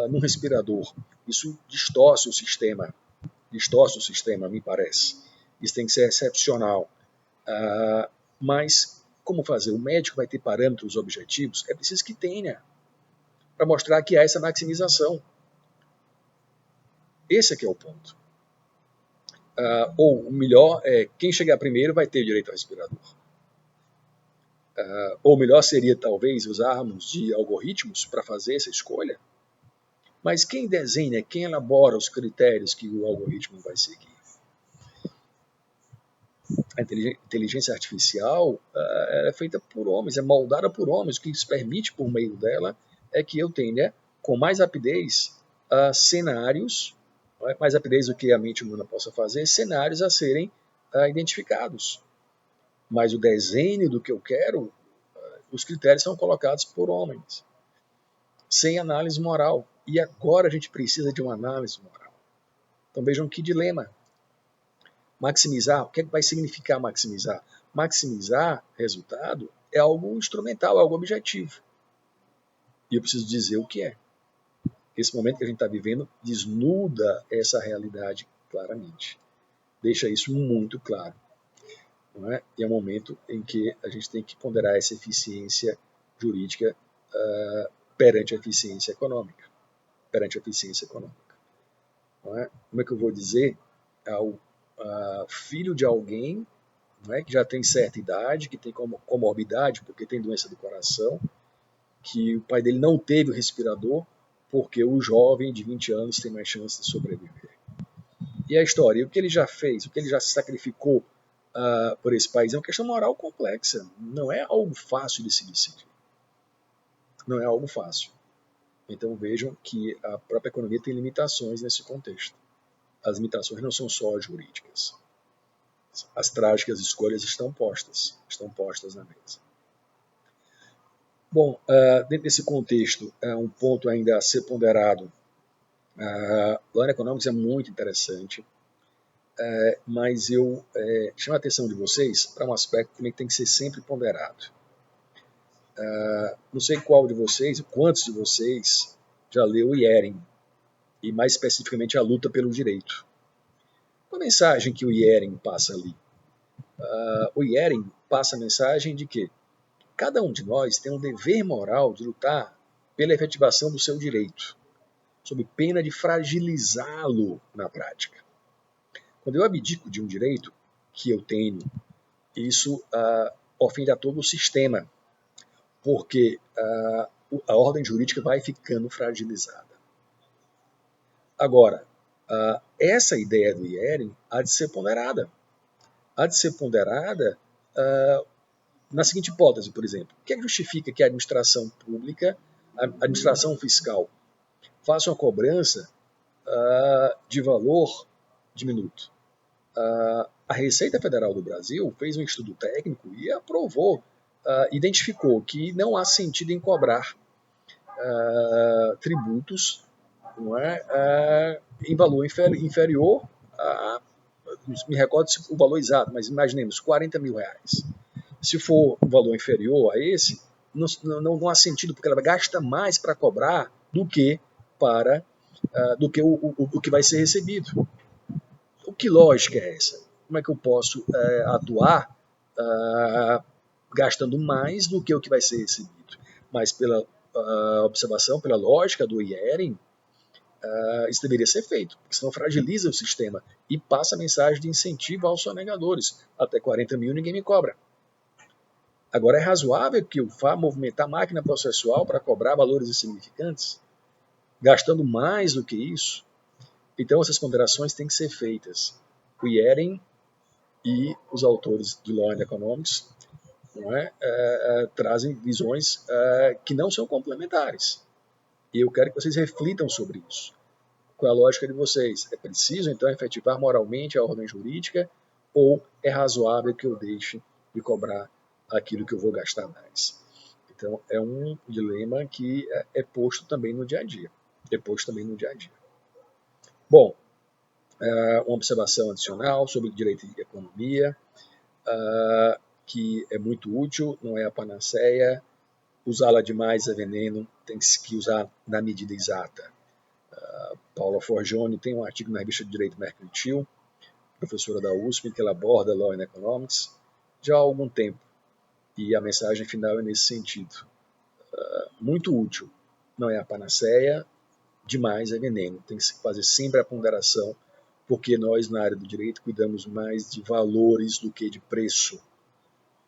Speaker 1: num respirador. Isso distorce o sistema, me parece. Isso tem que ser excepcional. Mas como fazer? O médico vai ter parâmetros objetivos? É preciso que tenha, para mostrar que há essa maximização. Esse aqui é o ponto. Ou o melhor é, quem chegar primeiro vai ter direito ao respirador. Ou melhor seria talvez usarmos de algoritmos para fazer essa escolha. Mas quem desenha, quem elabora os critérios que o algoritmo vai seguir? A inteligência artificial é feita por homens, é moldada por homens. O que nos permite, por meio dela, é que eu tenha, com mais rapidez, cenários, mais rapidez do que a mente humana possa fazer, cenários a serem identificados. Mas o desenho do que eu quero, os critérios são colocados por homens, sem análise moral. E agora a gente precisa de uma análise moral. Então vejam que dilema. Maximizar, o que vai significar maximizar? Maximizar resultado é algo instrumental, é algo objetivo. E eu preciso dizer o que é. Esse momento que a gente está vivendo desnuda essa realidade claramente. Deixa isso muito claro. Não é? E é um momento em que a gente tem que ponderar essa eficiência jurídica perante a eficiência econômica. Não é? Como é que eu vou dizer ao filho de alguém, não é, que já tem certa idade, que tem comorbidade, porque tem doença do coração, que o pai dele não teve o respirador, porque o jovem de 20 anos tem mais chance de sobreviver. E a história, o que ele já fez, o que ele já se sacrificou por esse país, é uma questão moral complexa. Não é algo fácil de se decidir. Não é algo fácil. Então vejam que a própria economia tem limitações nesse contexto. As limitações não são só jurídicas. As trágicas escolhas estão postas na mesa. Bom, dentro desse contexto, um ponto ainda a ser ponderado. Law and Economics é muito interessante, mas eu chamo a atenção de vocês para um aspecto que tem que ser sempre ponderado. Não sei qual de vocês, quantos de vocês já leu o Iering, e mais especificamente a luta pelo direito. Qual a mensagem que o Iering passa ali? O Iering passa a mensagem de que cada um de nós tem um dever moral de lutar pela efetivação do seu direito, sob pena de fragilizá-lo na prática. Quando eu abdico de um direito que eu tenho, isso ofende a todo o sistema, porque a ordem jurídica vai ficando fragilizada. Agora, essa ideia do Iering há de ser ponderada. Há de ser ponderada na seguinte hipótese, por exemplo. O que é que justifica que a administração pública, a administração fiscal, faça uma cobrança de valor diminuto? A Receita Federal do Brasil fez um estudo técnico e aprovou, identificou que não há sentido em cobrar tributos, não é, em valor inferior a, me recordo o valor exato, mas imaginemos, 40 mil reais. Se for um valor inferior a esse, não há sentido, porque ela gasta mais para cobrar do que o que vai ser recebido. Que lógica é essa? Como é que eu posso atuar gastando mais do que o que vai ser recebido? Mas pela observação, pela lógica do Iering, isso deveria ser feito, porque senão fragiliza o sistema e passa a mensagem de incentivo aos sonegadores. Até 40 mil ninguém me cobra. Agora, é razoável que eu vá movimentar a máquina processual para cobrar valores insignificantes, gastando mais do que isso? Então, essas ponderações têm que ser feitas. O Iering e os autores de Law and Economics trazem visões que não são complementares. E eu quero que vocês reflitam sobre isso. Qual é a lógica de vocês? É preciso, então, efetivar moralmente a ordem jurídica ou é razoável que eu deixe de cobrar aquilo que eu vou gastar mais? Então, é um dilema que é posto também no dia a dia. Bom, uma observação adicional sobre direito e economia, que é muito útil, não é a panaceia, usá-la demais é veneno, tem que usar na medida exata. Paula Forgione tem um artigo na revista de Direito Mercantil, professora da USP, que ela aborda Law and Economics já há algum tempo. E a mensagem final é nesse sentido. Muito útil. Não é a panaceia, demais é veneno. Tem que se fazer sempre a ponderação, porque nós, na área do direito, cuidamos mais de valores do que de preço.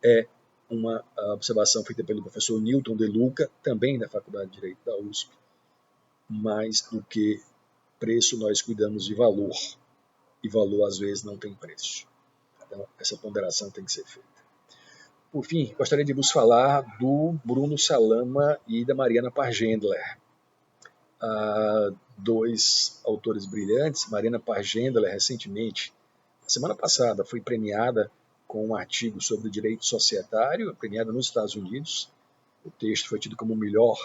Speaker 1: É uma observação feita pelo professor Newton de Luca, também da Faculdade de Direito da USP. Mais do que preço, nós cuidamos de valor. E valor, às vezes, não tem preço. Então, essa ponderação tem que ser feita. Por fim, gostaria de vos falar do Bruno Salama e da Mariana Pargendler. Dois autores brilhantes. Mariana Pargendler, recentemente, na semana passada, foi premiada com um artigo sobre o direito societário, premiada nos Estados Unidos. O texto foi tido como o melhor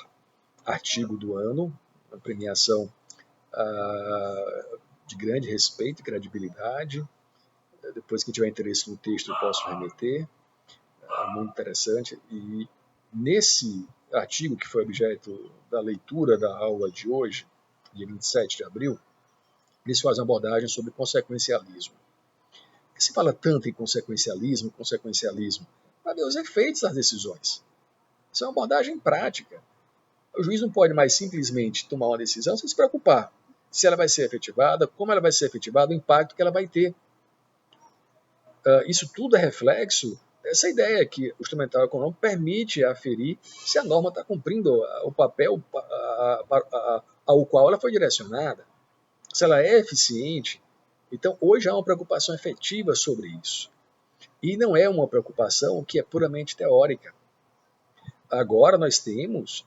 Speaker 1: artigo do ano, uma premiação de grande respeito e credibilidade. Depois, quem tiver interesse no texto, eu posso remeter. Muito interessante. E nesse artigo, que foi objeto da leitura da aula de hoje, dia 27 de abril, eles fazem uma abordagem sobre consequencialismo. Porque se fala tanto em consequencialismo, para ver os efeitos das decisões. Isso é uma abordagem prática. O juiz não pode mais simplesmente tomar uma decisão sem se preocupar se ela vai ser efetivada, como ela vai ser efetivada, o impacto que ela vai ter. Isso tudo é reflexo dessa ideia que o instrumental econômico permite aferir se a norma está cumprindo o papel ao qual ela foi direcionada, se ela é eficiente. Então, hoje há uma preocupação efetiva sobre isso. E não é uma preocupação que é puramente teórica. Agora nós temos,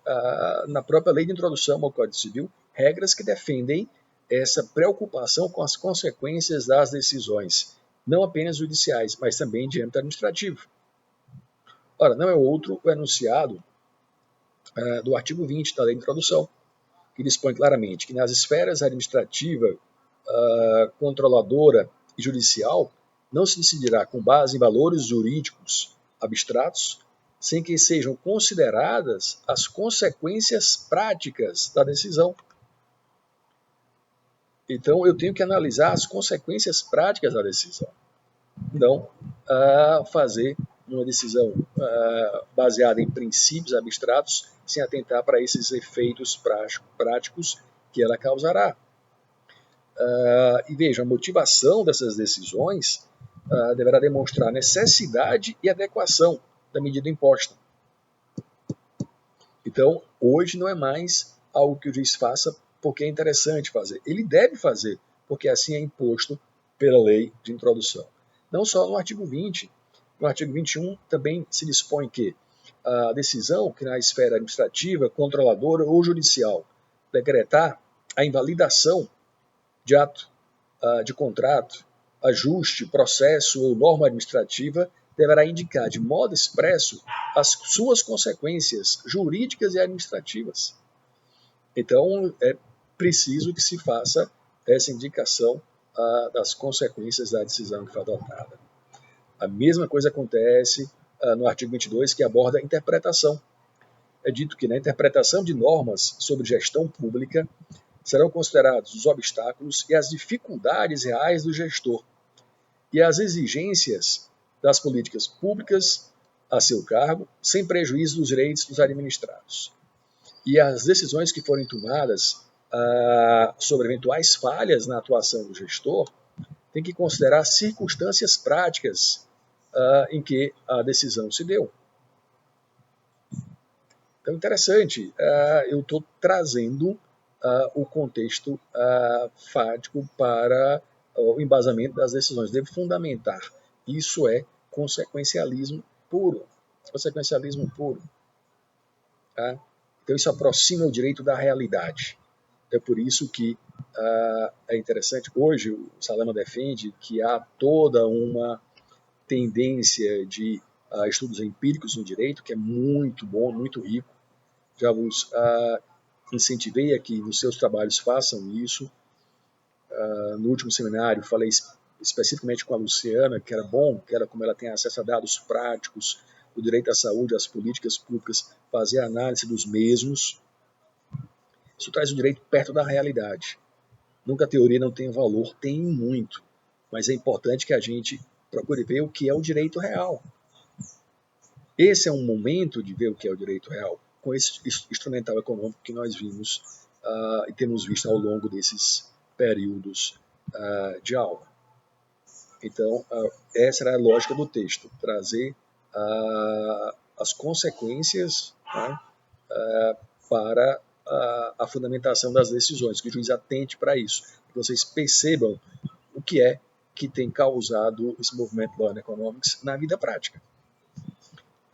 Speaker 1: na própria lei de introdução ao Código Civil, regras que defendem essa preocupação com as consequências das decisões, não apenas judiciais, mas também de âmbito administrativo. Ora, não é outro o enunciado do artigo 20 da lei de introdução, que dispõe claramente que nas esferas administrativa, controladora e judicial, não se decidirá com base em valores jurídicos abstratos, sem que sejam consideradas as consequências práticas da decisão. Então, eu tenho que analisar as consequências práticas da decisão. Não fazer uma decisão baseada em princípios abstratos, sem atentar para esses efeitos práticos que ela causará. E veja, a motivação dessas decisões deverá demonstrar necessidade e adequação da medida imposta. Então, hoje não é mais algo que o juiz faça porque é interessante fazer. Ele deve fazer, porque assim é imposto pela lei de introdução. Não só no artigo 20, no artigo 21 também se dispõe que a decisão que na esfera administrativa, controladora ou judicial decretar a invalidação de ato, de contrato, ajuste, processo ou norma administrativa deverá indicar de modo expresso as suas consequências jurídicas e administrativas. Então, é preciso que se faça essa indicação das consequências da decisão que foi adotada. A mesma coisa acontece no artigo 22, que aborda a interpretação. É dito que na interpretação de normas sobre gestão pública serão considerados os obstáculos e as dificuldades reais do gestor e as exigências das políticas públicas a seu cargo, sem prejuízo dos direitos dos administrados. E as decisões que forem tomadas sobre eventuais falhas na atuação do gestor têm que considerar circunstâncias práticas em que a decisão se deu. Então, interessante, eu estou trazendo o contexto fático para o embasamento das decisões. Devo fundamentar. Isso é consequencialismo puro. Consequencialismo puro. Tá? Então, isso aproxima o direito da realidade. É por isso que é interessante. Hoje, o Salama defende que há toda uma tendência de estudos empíricos no direito, que é muito bom, muito rico. Já vos incentivei a que nos seus trabalhos façam isso. No último seminário, falei especificamente com a Luciana, que era bom, que era como ela tem acesso a dados práticos o direito à saúde, as políticas públicas, fazer a análise dos mesmos. Isso traz o direito perto da realidade. Nunca a teoria não tem valor, tem muito, mas é importante que a gente procure ver o que é o direito real. Esse é um momento de ver o que é o direito real, com esse instrumental econômico que nós vimos e temos visto ao longo desses períodos de aula. Então, essa era a lógica do texto, trazer as consequências, né, para a fundamentação das decisões, que o juiz atente para isso, que vocês percebam o que é que tem causado esse movimento Law and Economics na vida prática.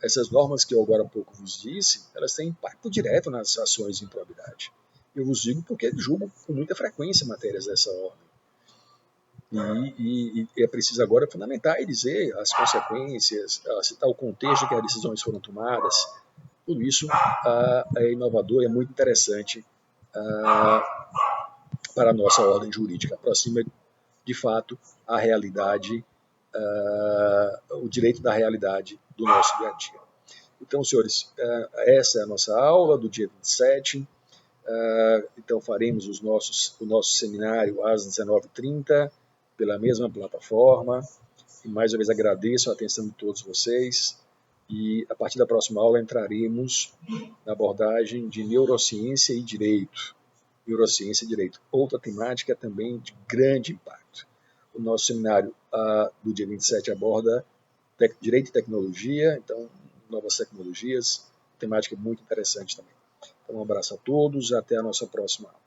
Speaker 1: Essas normas que eu agora há pouco vos disse, elas têm impacto direto nas ações de improbidade. Eu vos digo porque julgo com muita frequência matérias dessa ordem. E é preciso agora fundamentar e dizer as consequências, citar o contexto em que as decisões foram tomadas. Tudo isso é inovador e é muito interessante para a nossa ordem jurídica. Aproxima, de fato, a realidade, o direito da realidade do nosso dia a dia. Então, senhores, essa é a nossa aula do dia 27. Então, faremos o nosso seminário às 19h30, pela mesma plataforma. E mais uma vez agradeço a atenção de todos vocês. E a partir da próxima aula entraremos na abordagem de neurociência e direito. Neurociência e direito, outra temática também de grande impacto. O nosso seminário do dia 27 aborda direito e tecnologia, então novas tecnologias, temática muito interessante também. Então, um abraço a todos e até a nossa próxima aula.